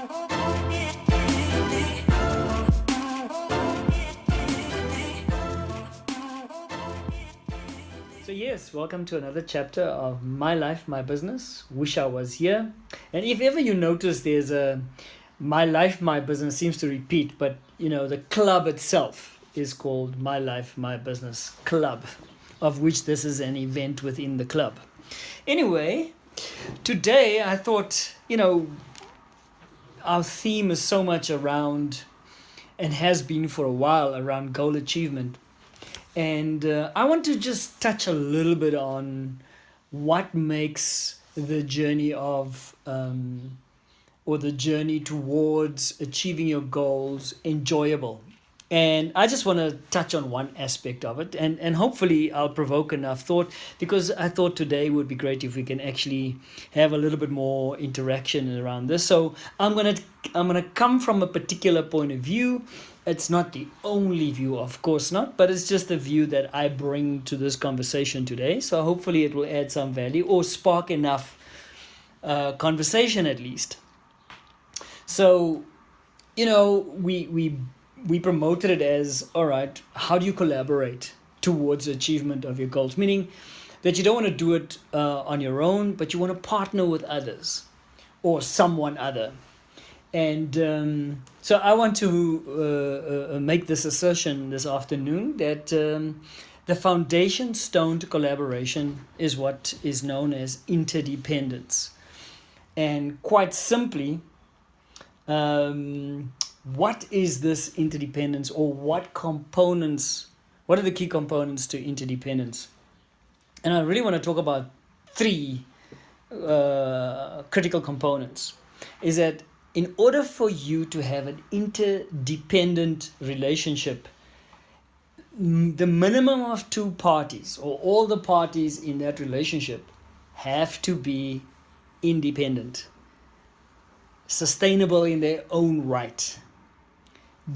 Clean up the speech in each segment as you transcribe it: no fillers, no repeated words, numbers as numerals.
So yes, welcome to another chapter of My Life, My Business. Wish I was here. And if ever you notice there's a My Life, My Business seems to repeat, but the club itself is called My Life, My Business Club, of which this is an event within the club. Anyway, today I thought, our theme is so much around, and has been for a while, around goal achievement. And I want to just touch a little bit on what makes the journey of, or the journey towards achieving your goals enjoyable. And I just want to touch on one aspect of it, and hopefully I'll provoke enough thought, because I thought today would be great if we can actually have a little bit more interaction around this. So I'm gonna come from a particular point of view. It's not the only view, of course not, but it's just the view that I bring to this conversation today. So hopefully it will add some value or spark enough conversation at least. So, we promoted it as, all right, how do you collaborate towards achievement of your goals? Meaning that you don't want to do it on your own, but you want to partner with others or someone other. And so I want to make this assertion this afternoon that the foundation stone to collaboration is what is known as interdependence. And quite simply, what is this interdependence, or what are the key components to interdependence? And I really want to talk about three critical components. Is that in order for you to have an interdependent relationship, the minimum of two parties, or all the parties in that relationship, have to be independent, sustainable in their own right,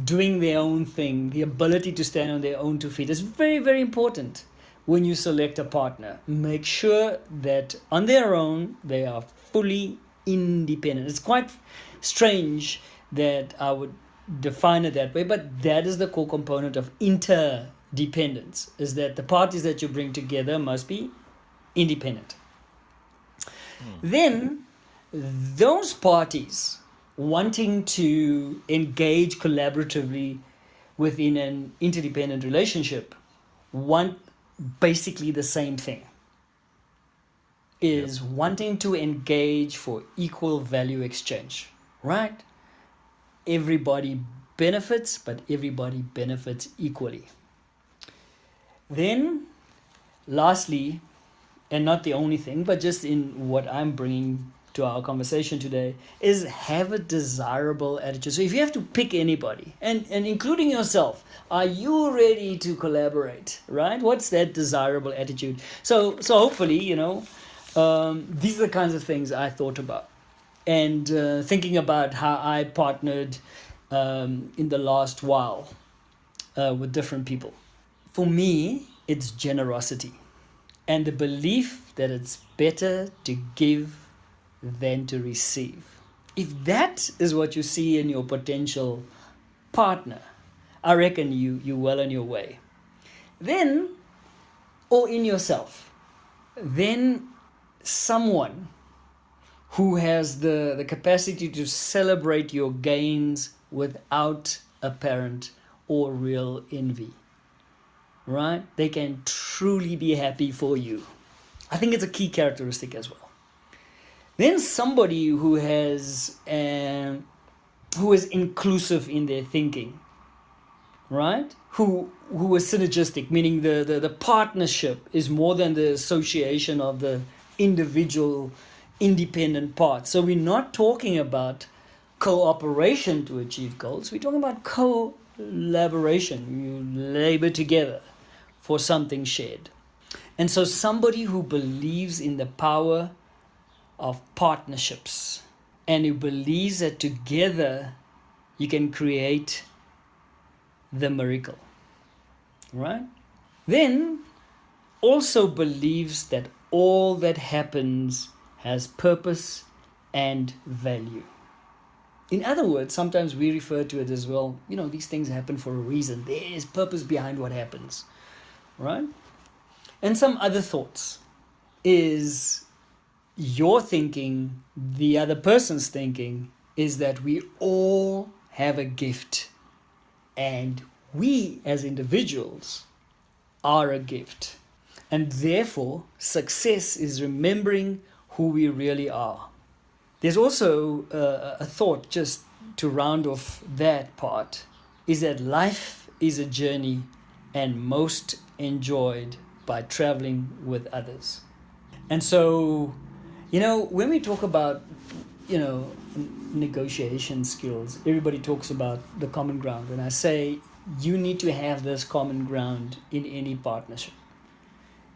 doing their own thing. The ability to stand on their own two feet is very, very important when you select a partner. Make sure that on their own they are fully independent. It's quite strange that I would define it that way, but that is the core component of interdependence, is that the parties that you bring together must be independent. Then those parties wanting to engage collaboratively within an interdependent relationship want basically the same thing, is wanting to engage for equal value exchange, right? Everybody benefits, but everybody benefits equally. Then, lastly, and not the only thing, but just in what I'm bringing to our conversation today, is have a desirable attitude. So if you have to pick anybody, and including yourself, are you ready to collaborate, right? What's that desirable attitude? So hopefully, these are the kinds of things I thought about. And thinking about how I partnered in the last while with different people. For me, it's generosity and the belief that it's better to give than to receive. If that is what you see in your potential partner, I reckon you're well on your way. Then, or in yourself, then someone who has the capacity to celebrate your gains without apparent or real envy, right? They can truly be happy for you. I think it's a key characteristic as well. Then somebody who is inclusive in their thinking, right? Who is synergistic, meaning the partnership is more than the association of the individual independent parts. So we're not talking about cooperation to achieve goals. We're talking about collaboration. You labor together for something shared. And so somebody who believes in the power of partnerships and who believes that together you can create the miracle, right? Then also believes that all that happens has purpose and value. In other words, sometimes we refer to it as, well, these things happen for a reason. There is purpose behind what happens, right? And some other thoughts is your thinking, the other person's thinking, is that we all have a gift, and we as individuals are a gift. And therefore, success is remembering who we really are. There's also a thought, just to round off that part, is that life is a journey and most enjoyed by traveling with others. And so, when we talk about, negotiation skills, everybody talks about the common ground. And I say you need to have this common ground in any partnership.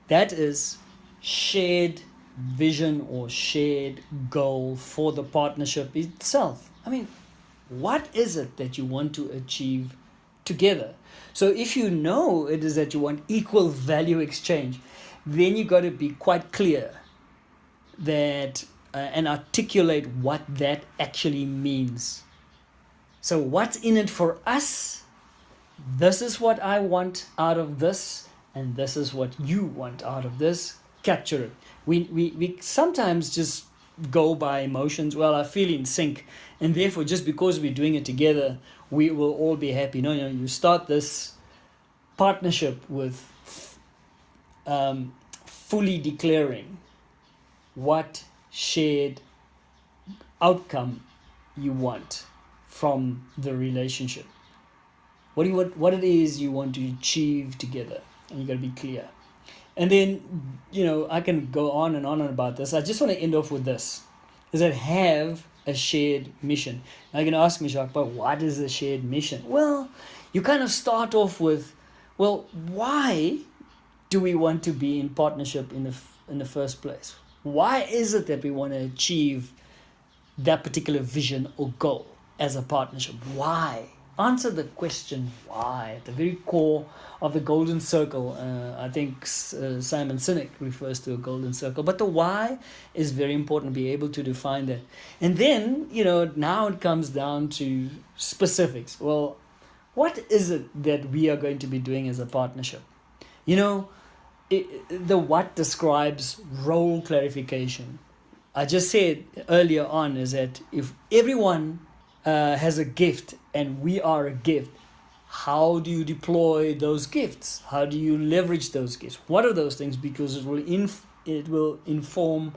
That is shared vision or shared goal for the partnership itself. I mean, what is it that you want to achieve together? So if you know it is that you want equal value exchange, then you got to be quite clear that and articulate what that actually means. So what's in it for us? This is what I want out of this, and this is what you want out of this. Capture it. We sometimes just go by emotions. Well, I feel in sync, and therefore, just because we're doing it together, we will all be happy. No, you start this partnership with fully declaring what shared outcome you want from the relationship. What it is you want to achieve together, and you got to be clear. And then, I can go on and on about this. I just want to end off with this: is that have a shared mission. Now you're going to ask me, Jacques, but what is a shared mission? Well, you kind of start off with, well, why do we want to be in partnership in the first place? Why is it that we want to achieve that particular vision or goal as a partnership? Why? Answer the question why at the very core of the golden circle. I think Simon Sinek refers to a golden circle, but the why is very important to be able to define that. And then, now it comes down to specifics. Well, what is it that we are going to be doing as a partnership? The what describes role clarification. I just said earlier on is that if everyone has a gift and we are a gift, how do you deploy those gifts? How do you leverage those gifts? What are those things? Because it will inform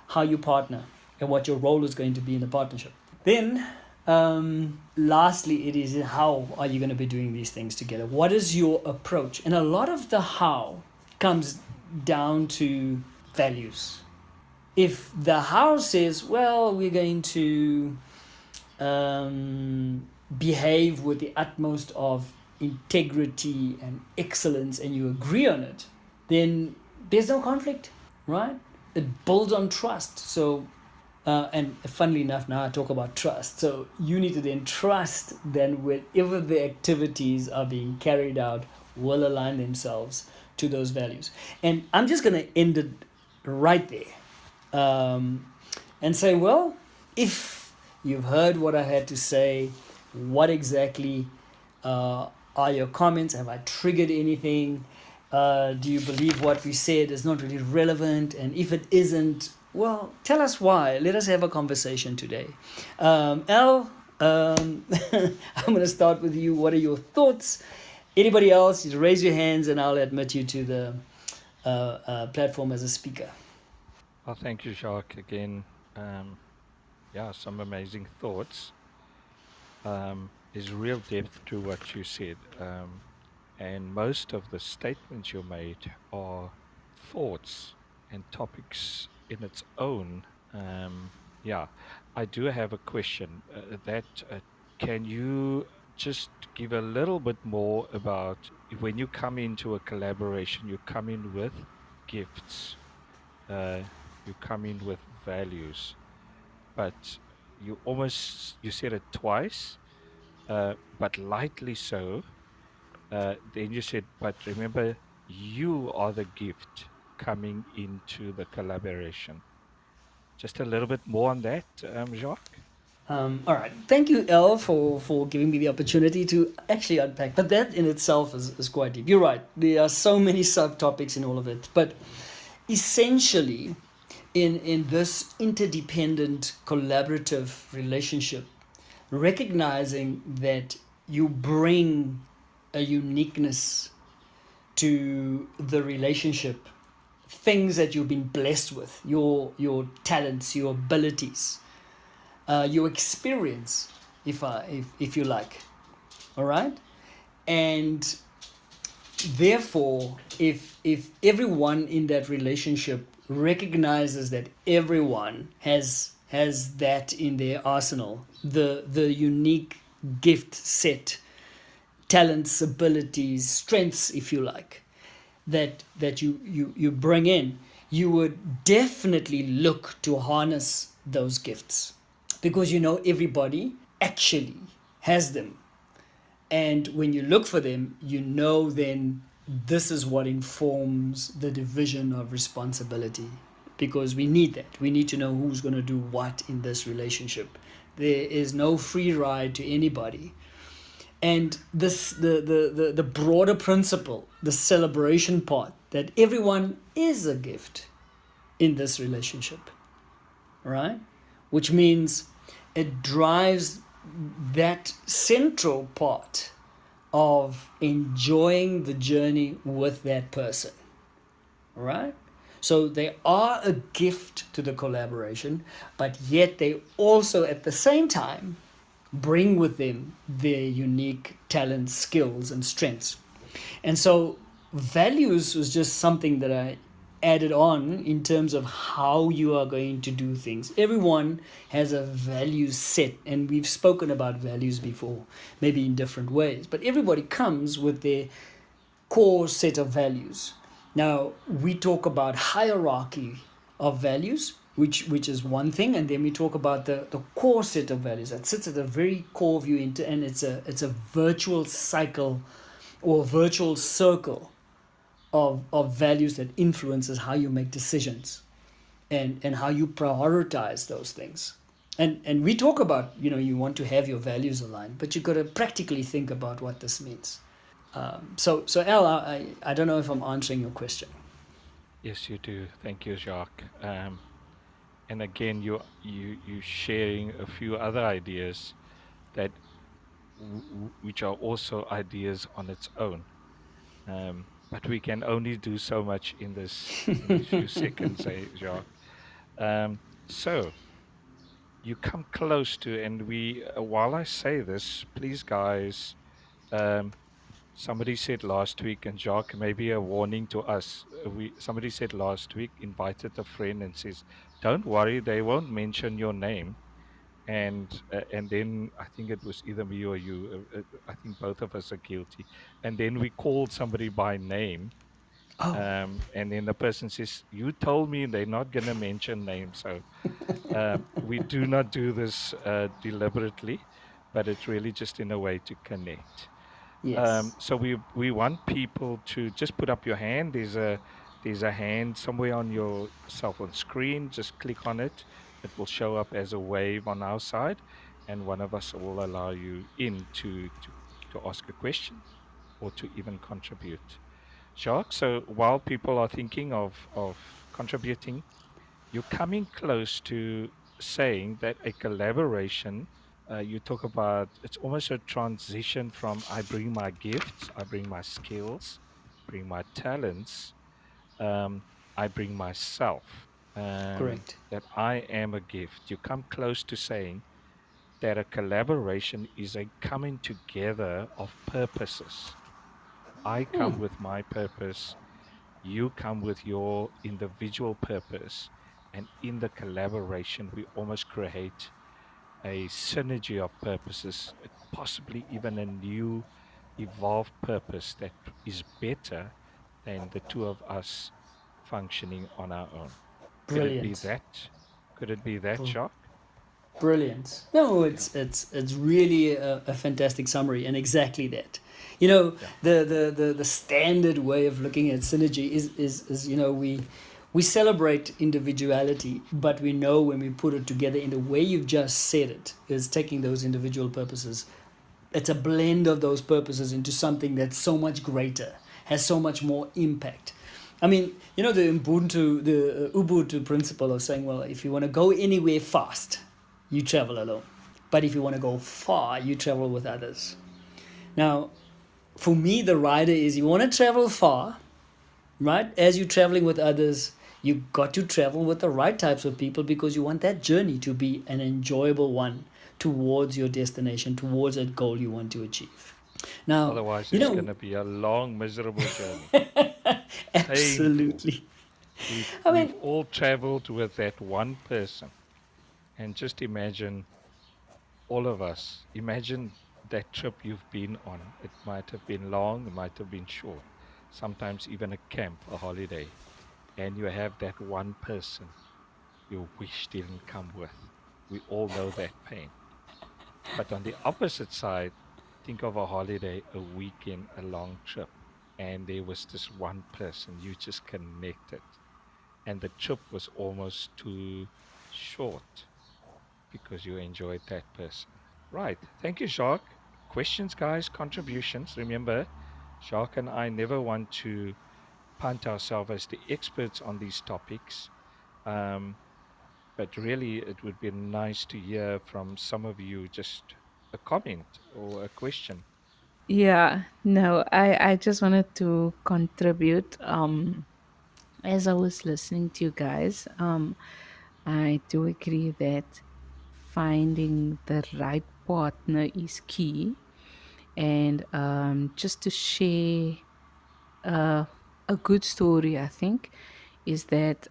how you partner and what your role is going to be in the partnership. Then, lastly, it is how are you going to be doing these things together? What is your approach? And a lot of the how comes down to values. If the how says, well, we're going to behave with the utmost of integrity and excellence, and you agree on it, then there's no conflict, right? It builds on trust. So, and funnily enough, now I talk about trust. So you need to then trust then wherever the activities are being carried out will align themselves to those values. And I'm just going to end it right there and say, well, if you've heard what I had to say, what exactly are your comments? Have I triggered anything? Do you believe what we said is not really relevant? And if it isn't, well, tell us why. Let us have a conversation today. Al, I'm going to start with you. What are your thoughts? Anybody else, just raise your hands and I'll admit you to the platform as a speaker. Well, thank you, Jacques, again. Some amazing thoughts. There's real depth to what you said. And most of the statements you made are thoughts and topics in its own. Yeah, I do have a question that can you just give a little bit more about when you come into a collaboration, you come in with gifts, uh, you come in with values, but you said it twice, but lightly so. Then you said, but remember, you are the gift coming into the collaboration. Just a little bit more on that, Jacques. All right. Thank you, Elle, for giving me the opportunity to actually unpack. But that in itself is quite deep. You're right. There are so many subtopics in all of it. But essentially, in this interdependent, collaborative relationship, recognizing that you bring a uniqueness to the relationship, things that you've been blessed with, your talents, your abilities, your experience, if you like, all right, and therefore, if everyone in that relationship recognizes that everyone has that in their arsenal, the unique gift set, talents, abilities, strengths, if you like, that you bring in, you would definitely look to harness those gifts because you know everybody actually has them. And when you look for them, you know then this is what informs the division of responsibility because we need that. We need to know who's going to do what in this relationship. There is no free ride to anybody. And this the broader principle, the celebration part, that everyone is a gift in this relationship, right? Which means it drives that central part of enjoying the journey with that person, right? So they are a gift to the collaboration, but yet they also at the same time bring with them their unique talents, skills, and strengths. And so values was just something that I added on in terms of how you are going to do things. Everyone has a value set, and we've spoken about values before, maybe in different ways, but everybody comes with their core set of values. Now, we talk about hierarchy of values, which is one thing, and then we talk about the core set of values that sits at the very core of you, and it's a virtual cycle or virtual circle of values that influences how you make decisions and how you prioritize those things. And we talk about, you want to have your values aligned, but you got to practically think about what this means. So Al, I don't know if I'm answering your question. Yes, you do. Thank you, Jacques. And again, you sharing a few other ideas that which are also ideas on its own. But we can only do so much in these few seconds, Jacques. So you come close to, and we while I say this, please, guys. Um, Somebody said last week, and Jacques, maybe a warning to us. We Somebody said last week, invited a friend and says, "Don't worry, they won't mention your name." And then I think it was either me or you. I think both of us are guilty. And then we called somebody by name, Oh, and then the person says, "You told me they're not going to mention names." So we do not do this deliberately, but it's really just in a way to connect. yes. So we want people to just put up your hand. There's a hand somewhere on your cell phone screen. Just click on it. It will show up as a wave on our side, and one of us will allow you in to ask a question or to even contribute. Jacques, so while people are thinking of contributing, you're coming close to saying that a collaboration, you talk about, it's almost a transition from I bring my gifts, I bring my skills, bring my talents, um, I bring myself, Correct. that I am a gift. You come close to saying that a collaboration is a coming together of purposes. I come with my purpose, you come with your individual purpose, and in the collaboration, we almost create a synergy of purposes, possibly even a new evolved purpose that is better than the two of us functioning on our own. Could it be Brilliant. that? Could it be that, Jacques? Brilliant. No, Yeah, it's really a fantastic summary and exactly that. You know, yeah, the standard way of looking at synergy is we We celebrate individuality, but we know when we put it together in the way you've just said it, is taking those individual purposes. It's a blend of those purposes into something that's so much greater, has so much more impact. I mean, the Ubuntu principle of saying, well, if you want to go anywhere fast, you travel alone. But if you want to go far, you travel with others. Now, for me, the rider is you want to travel far, right? As you're traveling with others, you got to travel with the right types of people because you want that journey to be an enjoyable one towards your destination, towards that goal you want to achieve. Now, Otherwise, you it's know, going to be a long, miserable journey. Painful. absolutely. We've I we've mean, all traveled with that one person, and just imagine all of us. Imagine that trip you've been on. It might have been long, it might have been short, sometimes even a camp, a holiday, and you have that one person you wish didn't come with. We all know that pain. But on the opposite side, think of a holiday, a weekend, a long trip, and there was this one person you just connected, and the trip was almost too short because you enjoyed that person. Right. Thank you, Jacques. Questions, guys, contributions. Remember, Jacques and I never want to punt ourselves as the experts on these topics. Um, but really, it would be nice to hear from some of you just a comment or a question. Yeah, no, I just wanted to contribute. As I was listening to you guys, I do agree that finding the right partner is key. And just to share uh, a good story, I think, is that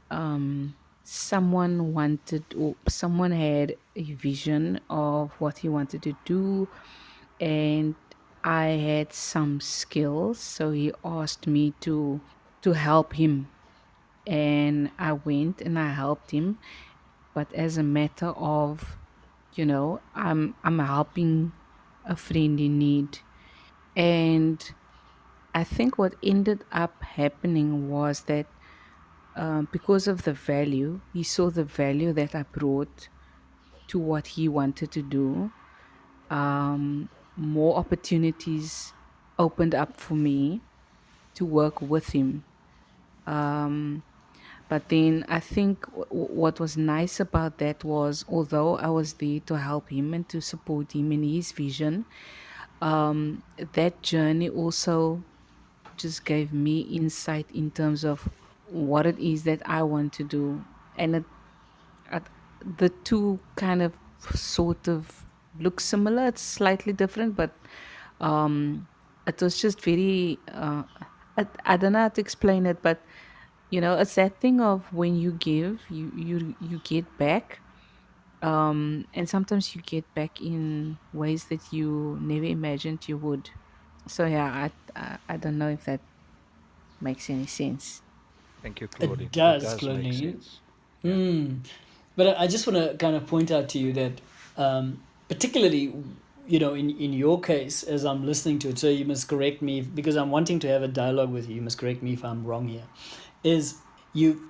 someone wanted, or someone had a vision of what he wanted to do, and I had some skills, so he asked me to help him, and I went and I helped him. But as a matter of, I'm helping a friend in need, and I think what ended up happening was that because of the value, he saw the value that I brought to what he wanted to do. More opportunities opened up for me to work with him. Um, but then I think what was nice about that was, although I was there to help him and to support him in his vision, that journey also just gave me insight in terms of what it is that I want to do. And the two kind of sort of look similar. It's slightly different, but um, it was just very. I don't know how to explain it, but it's that thing of when you give, you get back, and sometimes you get back in ways that you never imagined you would. So yeah, I don't know if that makes any sense. Thank you, it Claudine. It does, does make Claudine. sense. Yeah. Mm. But I just want to kind of point out to you that, particularly, in your case, as I'm listening to it, so you must correct me because I'm wanting to have a dialogue with you. You must correct me if I'm wrong here. Is you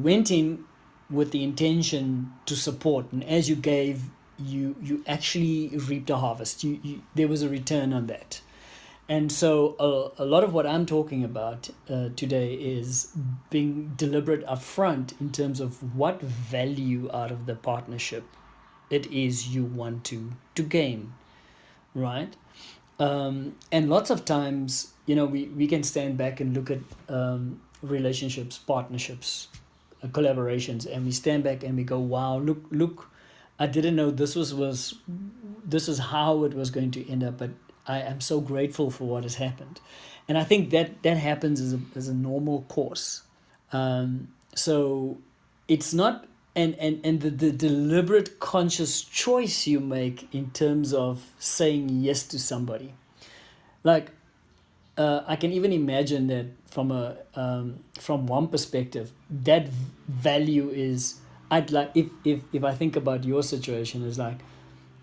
went in with the intention to support, and as you gave, you actually reaped a harvest. There was a return on that. And so a lot of what I'm talking about today is being deliberate upfront in terms of what value out of the partnership it is you want to gain, right? And lots of times, we can stand back and look at relationships, partnerships, collaborations, and we stand back and we go, "Wow, look! I didn't know this is how it was going to end up, but I am so grateful for what has happened." And I think that happens as a normal course. So it's not, and the deliberate conscious choice you make in terms of saying yes to somebody, like, I can even imagine that from one perspective, that value is, I'd like, if I think about your situation, is like,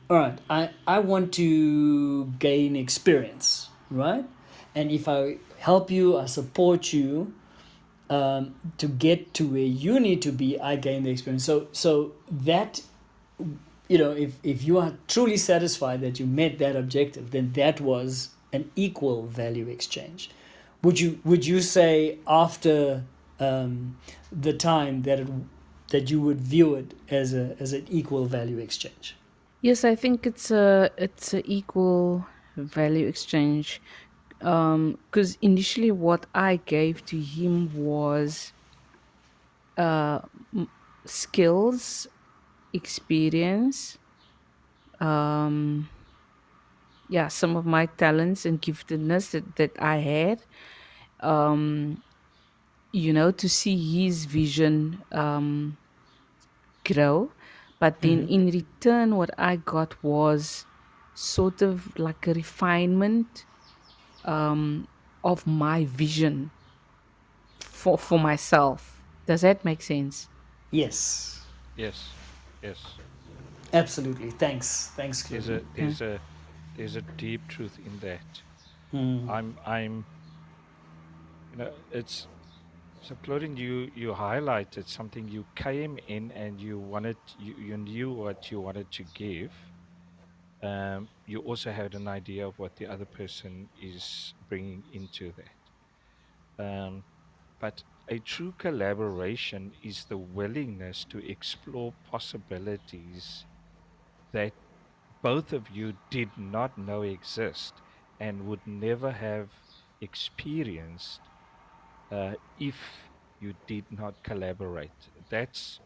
all right, I want to gain experience, right? And if I help you, I support you, to get to where you need to be, I gain the experience. So that, if you are truly satisfied that you met that objective, then that was an equal value exchange. Would you say after the time that you would view it as an equal value exchange? Yes, I think it's a equal value exchange. Because initially what I gave to him was uh, skills, experience, um, yeah, some of my talents and giftedness that I had. Um, to see his vision grow. But then in return, what I got was sort of like a refinement um, of my vision for myself. Does that make sense? Yes, Yes, yes. absolutely. Thanks, There's Claudine. a Yeah. there's a there's a deep truth in that. Mm. I'm it's so Claudine, you highlighted something. You came in and you knew what you wanted to give. You also had an idea of what the other person is bringing into that. But a true collaboration is the willingness to explore possibilities that both of you did not know exist and would never have experienced if you did not collaborate. That's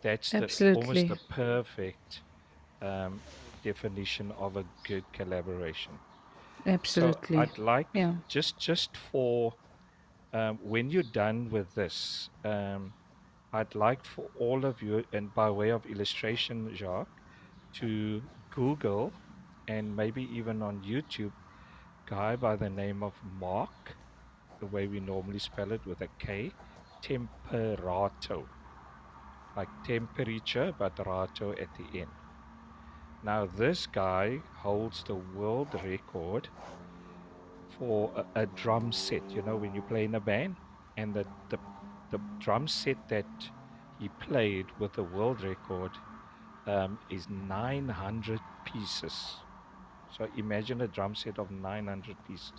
the almost Absolutely. the perfect um, definition of a good collaboration. So Absolutely. I'd like Yeah. just for when you're done with this, I'd like for all of you, and by way of illustration, Jacques, to Google and maybe even on YouTube, guy by the name of Mark, the way we normally spell it with a K, Temperato, like temperature, but rato at the end. Now, this guy holds the world record for a drum set. You know, when you play in a band, and the drum set that he played with the world record is 900 pieces. So imagine a drum set of 900 pieces.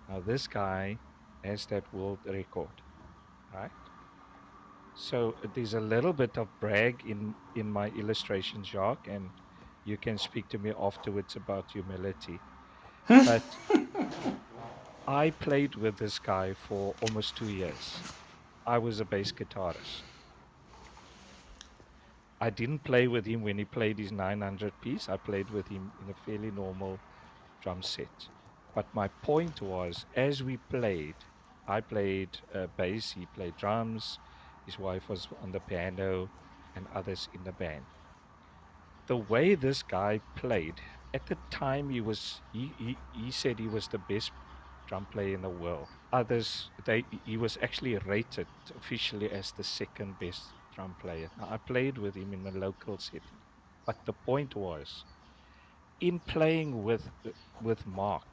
Now, this guy has that world record, right? So there's a little bit of brag in my illustration, Jacques, and you can speak to me afterwards about humility. But I played with this guy for almost 2 years. I was a bass guitarist. I didn't play with him when he played his 900 piece. I played with him in a fairly normal drum set. But my point was, as we played, I played bass, he played drums, his wife was on the piano, and others in the band. The way this guy played, at the time he said he was the best drum player in the world. Others, he was actually rated officially as the second best drum player. Now, I played with him in a local setting, but the point was, in playing with Mark,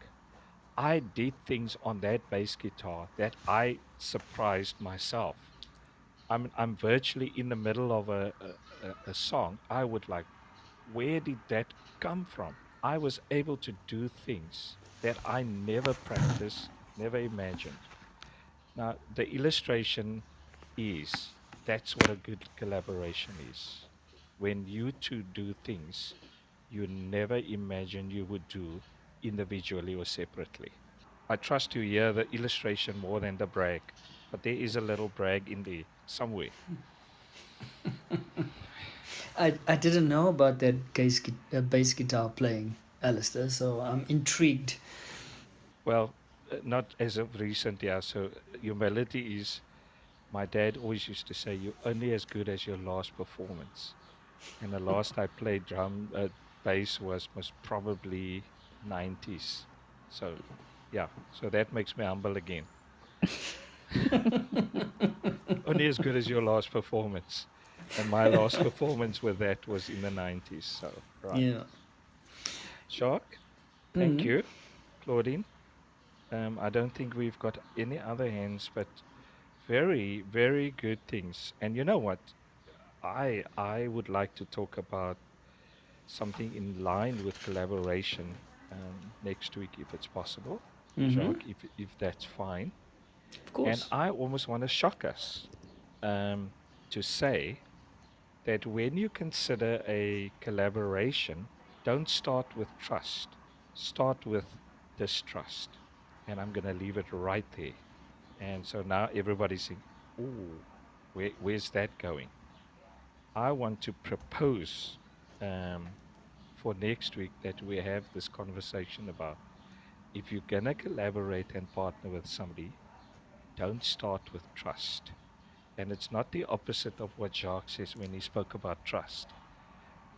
I did things on that bass guitar that I surprised myself. I'm virtually in the middle of a song. I would like, where did that come from? I was able to do things that I never practiced, never imagined. Now, the illustration is that's what a good collaboration is. When you two do things you never imagined you would do individually or separately. I trust you hear the illustration more than the brag, but there is a little brag in there somewhere. I didn't know about that bass guitar playing, Alistair, so I'm intrigued. Well, not as of recent, yeah. So humility is, my dad always used to say, you're only as good as your last performance. And the last I played bass was probably 90s. So, yeah. So that makes me humble again. Only as good as your last performance. And my last performance with that was in the 90s. So, right. Yeah. Shark, thank you. Claudine, I don't think we've got any other hands, but Very, very good things. And you know what? I would like to talk about something in line with collaboration next week, if it's possible, Mm-hmm. Jacques, if that's fine. Of And course. I almost want to shock us um, to say that when you consider a collaboration, don't start with trust, start with distrust. And I'm going to leave it right there. And so now everybody's saying, "Ooh, where's that going?" I want to propose um, for next week that we have this conversation about if you're going to collaborate and partner with somebody, don't start with trust. And it's not the opposite of what Jacques says when he spoke about trust.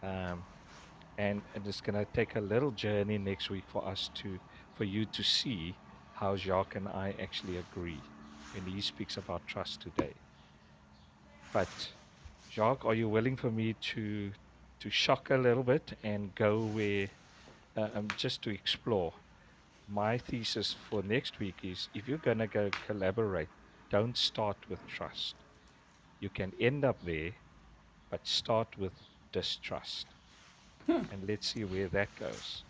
Um, and it's going to take a little journey next week for you to see how Jacques and I actually agree when he speaks about trust today. But Jacques, are you willing for me to shock a little bit and go where just to explore? My thesis for next week is if you're going to go collaborate, don't start with trust. You can end up there, but start with distrust. And let's see where that goes.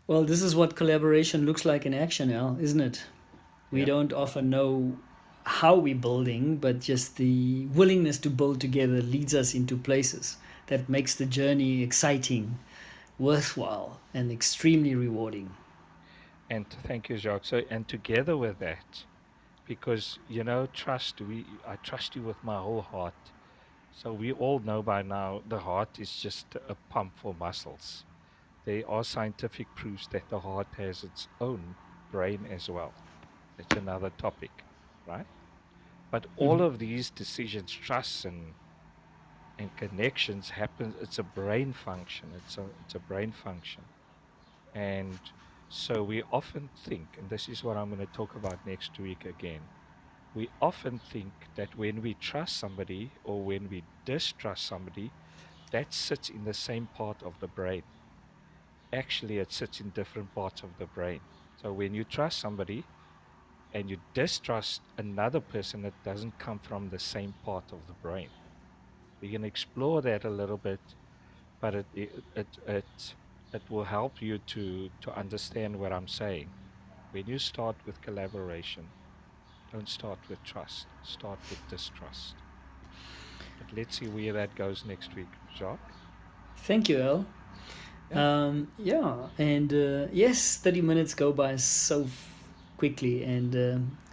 Well, this is what collaboration looks like in action, Al, isn't it? We Yeah. don't often know how we're building, but just the willingness to build together leads us into places that makes the journey exciting, worthwhile, and extremely rewarding. And thank you, Jacques. So, and together with that, because trust, I trust you with my whole heart. So we all know by now the heart is just a pump for muscles. There are scientific proofs that the heart has its own brain as well. That's another topic, right? But all Mhm. of these decisions, trusts and connections happen. It's a brain function. It's a brain function. And so we often think, and this is what I'm going to talk about next week again. We often think that when we trust somebody or when we distrust somebody, that sits in the same part of the brain. Actually, it sits in different parts of the brain. So when you trust somebody and you distrust another person, it doesn't come from the same part of the brain. We can explore that a little bit, but it will help you to understand what I'm saying. When you start with collaboration, don't start with trust, start with distrust. But let's see where that goes next week, Jacques. Thank you, Al. Yeah. Yeah, and yes, 30 minutes go by so quickly. And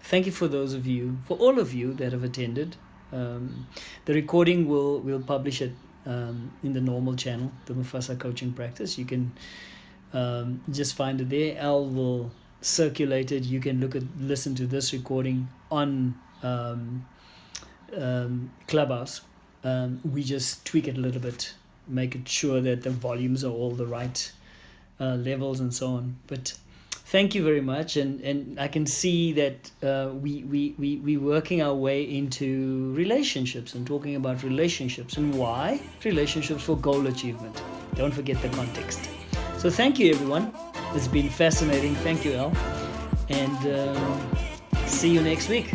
thank you for those of you, for all of you that have attended. The recording will publish it in the normal channel, the Mufasa Coaching Practice. You can just find it there. Al will circulate it. You can listen to this recording on Clubhouse. We just tweak it a little bit, make it sure that the volumes are all the right levels and so on. But thank you very much, and I can see that we're working our way into relationships and talking about relationships and why relationships for goal achievement. Don't forget the context. So thank you, everyone. It's been fascinating. Thank you, Al, and see you next week.